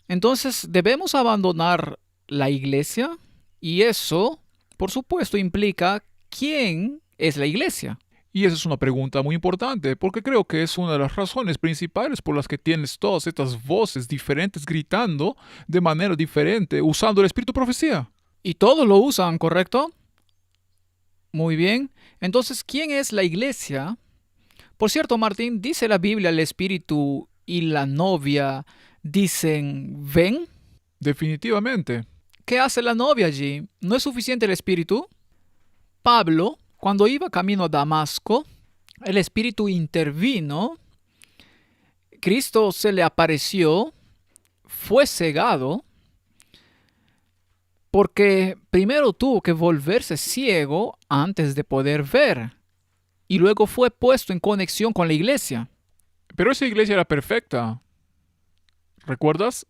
Entonces, debemos abandonar la iglesia y eso, por supuesto, implica quién es la iglesia. Y esa es una pregunta muy importante, porque creo que es una de las razones principales por las que tienes todas estas voces diferentes gritando de manera diferente, usando el espíritu de profecía. Y todos lo usan, ¿correcto? Muy bien. Entonces, ¿quién es la iglesia? Por cierto, Martín, dice la Biblia, el espíritu y la novia dicen, ven. Definitivamente. ¿Qué hace la novia allí? ¿No es suficiente el espíritu? Pablo, cuando iba camino a Damasco, el espíritu intervino, Cristo se le apareció, fue cegado, porque primero tuvo que volverse ciego antes de poder ver, y luego fue puesto en conexión con la iglesia. Pero esa iglesia era perfecta. ¿Recuerdas?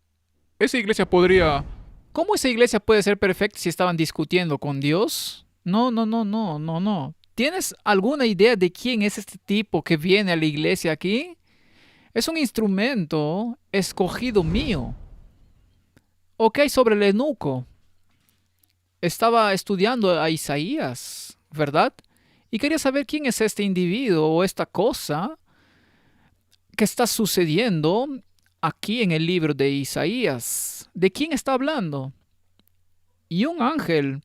Esa iglesia podría... ¿Cómo esa iglesia puede ser perfecta si estaban discutiendo con Dios? No, no, no, no, no, no. ¿Tienes alguna idea de quién es este tipo que viene a la iglesia aquí? Es un instrumento escogido mío. Ok, sobre el eunuco. Estaba estudiando a Isaías, ¿verdad? Y quería saber quién es este individuo o esta cosa que está sucediendo aquí en el libro de Isaías. ¿De quién está hablando? Y un ángel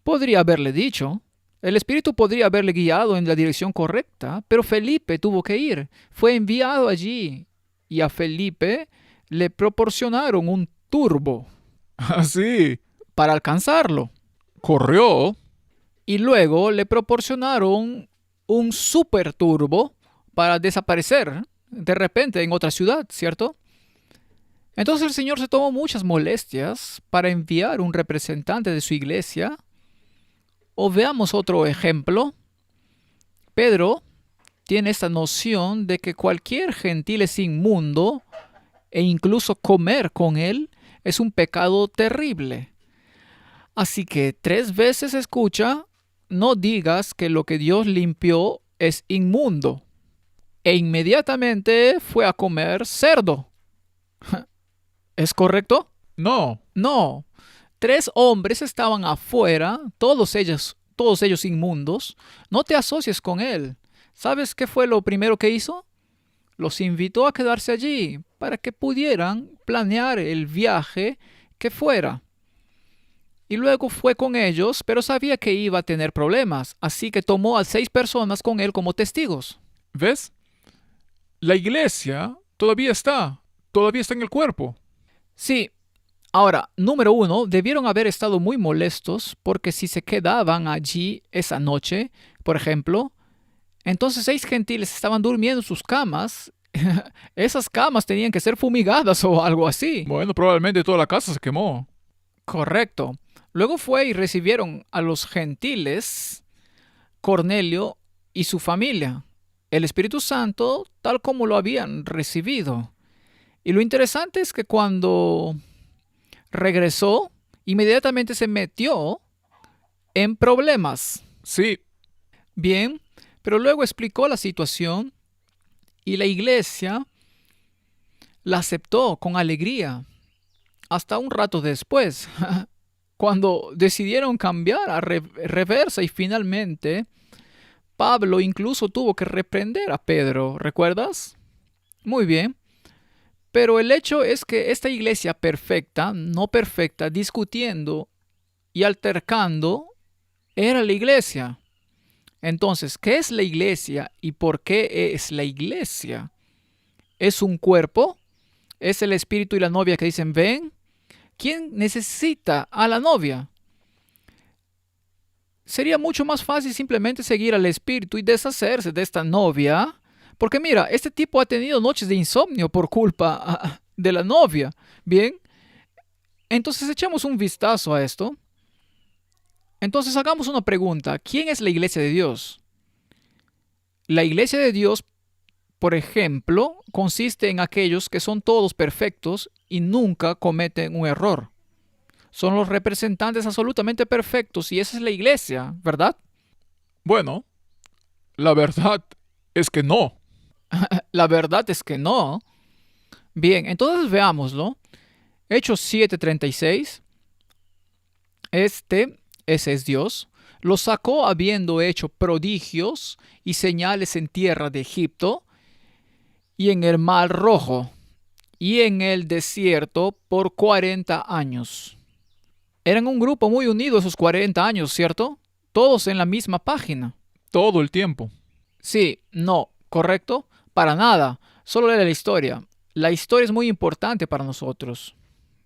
podría haberle dicho, el Espíritu podría haberle guiado en la dirección correcta, pero Felipe tuvo que ir, fue enviado allí y a Felipe le proporcionaron un turbo Así. para alcanzarlo Corrió. y luego le proporcionaron un super turbo para desaparecer de repente en otra ciudad, ¿cierto? Entonces el Señor se tomó muchas molestias para enviar un representante de su iglesia. O veamos otro ejemplo. Pedro tiene esta noción de que cualquier gentil es inmundo e incluso comer con él es un pecado terrible. Así que 3 veces escucha, no digas que lo que Dios limpió es inmundo. E inmediatamente fue a comer cerdo. ¿Es correcto? No. No. 3 hombres estaban afuera, todos ellos inmundos. No te asocies con él. ¿Sabes qué fue lo primero que hizo? Los invitó a quedarse allí para que pudieran planear el viaje que fuera. Y luego fue con ellos, pero sabía que iba a tener problemas, así que tomó a 6 personas con él como testigos. ¿Ves? La iglesia todavía está en el cuerpo. Sí, ahora, número uno, debieron haber estado muy molestos porque si se quedaban allí esa noche, por ejemplo, entonces 6 gentiles estaban durmiendo en sus camas. Esas camas tenían que ser fumigadas o algo así. Bueno, probablemente toda la casa se quemó. Correcto. Luego fue y recibieron a los gentiles, Cornelio y su familia, el Espíritu Santo tal como lo habían recibido. Y lo interesante es que cuando regresó, inmediatamente se metió en problemas. Sí, Bien, pero luego explicó la situación y la iglesia la aceptó con alegría. Hasta un rato después, cuando decidieron cambiar a reversa y finalmente Pablo incluso tuvo que reprender a Pedro, ¿recuerdas? Muy bien, pero el hecho es que esta iglesia perfecta, no perfecta, discutiendo y altercando, era la iglesia. Entonces, ¿qué es la iglesia y por qué es la iglesia? ¿Es un cuerpo? ¿Es el espíritu y la novia que dicen ven? ¿Quién necesita a la novia? Sería mucho más fácil simplemente seguir al espíritu y deshacerse de esta novia. Porque mira, este tipo ha tenido noches de insomnio por culpa de la novia. Bien, entonces echamos un vistazo a esto. Entonces hagamos una pregunta. ¿Quién es la iglesia de Dios? La iglesia de Dios, por ejemplo, consiste en aquellos que son todos perfectos y nunca cometen un error. Son los representantes absolutamente perfectos y esa es la iglesia, ¿verdad? bueno, la verdad es que no. La verdad es que no. Bien, entonces veámoslo. Hechos 7:36. Ese es Dios. Los sacó habiendo hecho prodigios y señales en tierra de Egipto y en el mar Rojo y en el desierto por 40 años. Eran un grupo muy unido esos 40 años, ¿cierto? Todos en la misma página. Todo el tiempo. Sí, no, correcto, para nada. Solo era la historia. La historia es muy importante para nosotros.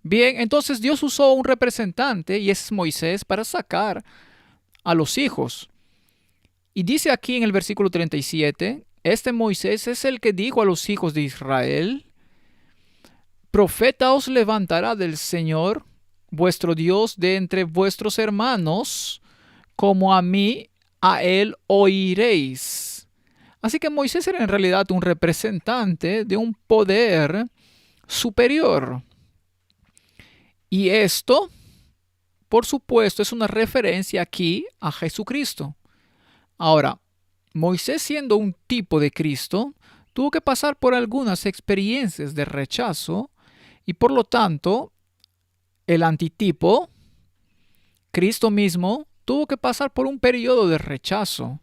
Bien, entonces Dios usó un representante, y ese es Moisés, para sacar a los hijos. Y dice aquí en el versículo 37, este Moisés es el que dijo a los hijos de Israel: profeta os levantará del Señor, vuestro Dios, de entre vuestros hermanos, como a mí, a él oiréis. Así que Moisés era en realidad un representante de un poder superior. Y esto, por supuesto, es una referencia aquí a Jesucristo. Ahora, Moisés, siendo un tipo de Cristo, tuvo que pasar por algunas experiencias de rechazo y por lo tanto, el antitipo, Cristo mismo, tuvo que pasar por un periodo de rechazo.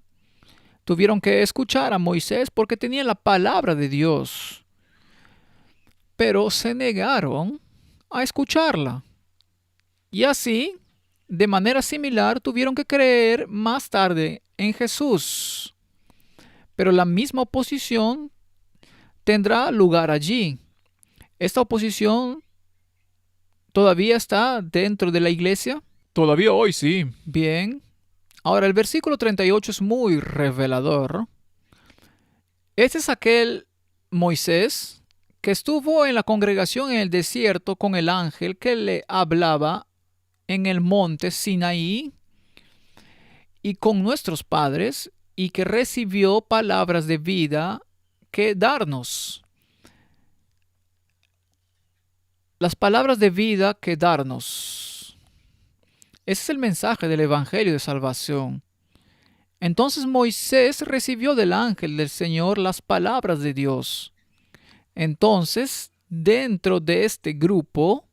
Tuvieron que escuchar a Moisés porque tenía la palabra de Dios, pero se negaron a escucharla. Y así, de manera similar, tuvieron que creer más tarde en Jesús. Pero la misma oposición tendrá lugar allí. Esta oposición todavía está dentro de la iglesia. Todavía hoy sí. Bien. Ahora, el versículo 38 es muy revelador. Este es aquel Moisés que estuvo en la congregación en el desierto con el ángel que le hablaba en el monte Sinaí y con nuestros padres, y que recibió palabras de vida que darnos. Las palabras de vida que darnos. Ese es el mensaje del Evangelio de Salvación. Entonces Moisés recibió del ángel del Señor las palabras de Dios. Entonces, dentro de este grupo,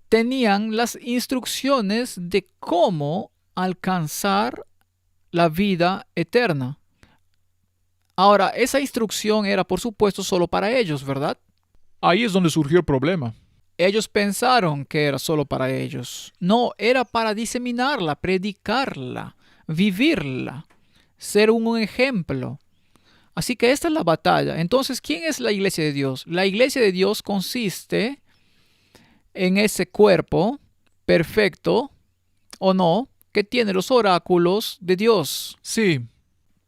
tenían las instrucciones de cómo alcanzar la vida eterna. Ahora, esa instrucción era, por supuesto, solo para ellos, ¿verdad? Ahí es donde surgió el problema. Ellos pensaron que era solo para ellos. No, era para diseminarla, predicarla, vivirla, ser un ejemplo. Así que esta es la batalla. Entonces, ¿quién es la iglesia de Dios? La iglesia de Dios consiste en ese cuerpo perfecto, o no, que tiene los oráculos de Dios, Sí,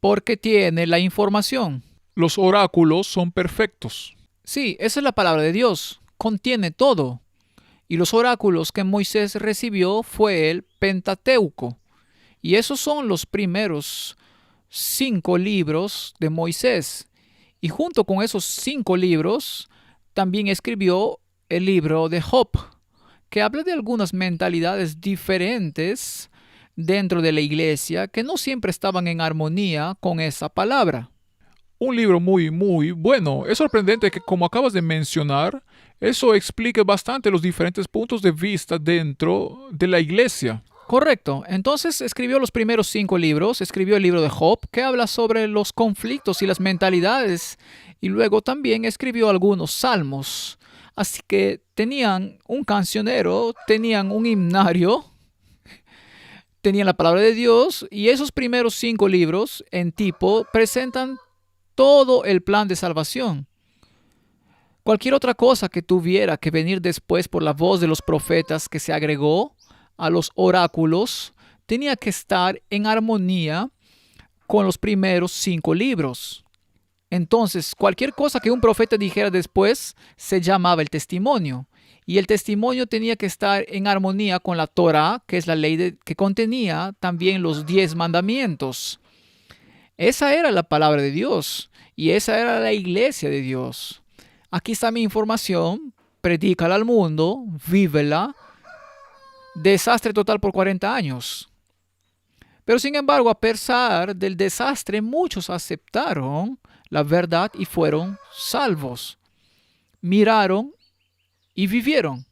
porque tiene la información. los oráculos son perfectos. Sí, esa es la palabra de Dios, contiene todo. Y los oráculos que Moisés recibió fue el Pentateuco. Y esos son los primeros 5 libros de Moisés. Y junto con esos 5 libros, también escribió el libro de Job, que habla de algunas mentalidades diferentes dentro de la iglesia que no siempre estaban en armonía con esa palabra. Un libro muy, muy bueno. Es sorprendente que, como acabas de mencionar, eso explique bastante los diferentes puntos de vista dentro de la iglesia. Correcto. Entonces escribió los primeros 5 libros, escribió el libro de Job, que habla sobre los conflictos y las mentalidades, y luego también escribió algunos salmos. Así que tenían un cancionero, tenían un himnario, tenían la palabra de Dios, y esos primeros 5 libros en tipo presentan todo el plan de salvación. Cualquier otra cosa que tuviera que venir después por la voz de los profetas que se agregó a los oráculos, tenía que estar en armonía con los primeros 5 libros. Entonces, cualquier cosa que un profeta dijera después se llamaba el testimonio. Y el testimonio tenía que estar en armonía con la Torá, que es la ley que contenía también los 10 mandamientos. Esa era la palabra de Dios y esa era la iglesia de Dios. Aquí está mi información, predícala al mundo, vívela. Desastre total por 40 años. Pero sin embargo, a pesar del desastre, muchos aceptaron la verdad y fueron salvos. Miraron y vivieron.